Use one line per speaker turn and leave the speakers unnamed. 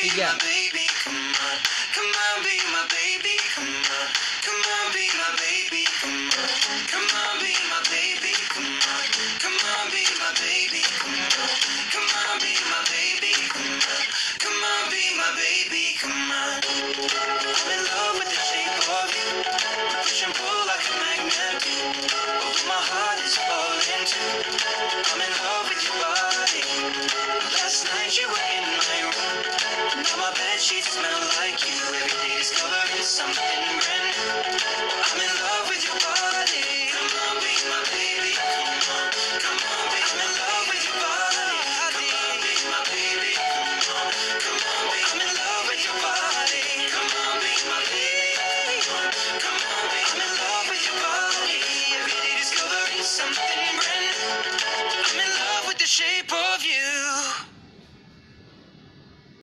be
Tiga.
my baby, come on. Come on, be my baby, come on. Come on, be my baby, come on. Come on, be my baby, come on. Come on, be my baby, come on. Come on, be my baby, come on. Come on, be my baby, come on. I'm in love with the shape of you. Push and pull like a magnet do. Oh, my heart is falling too. I'm in love with your body. Last night you were in my room. Now my bedsheets smell like you. Every day discovering something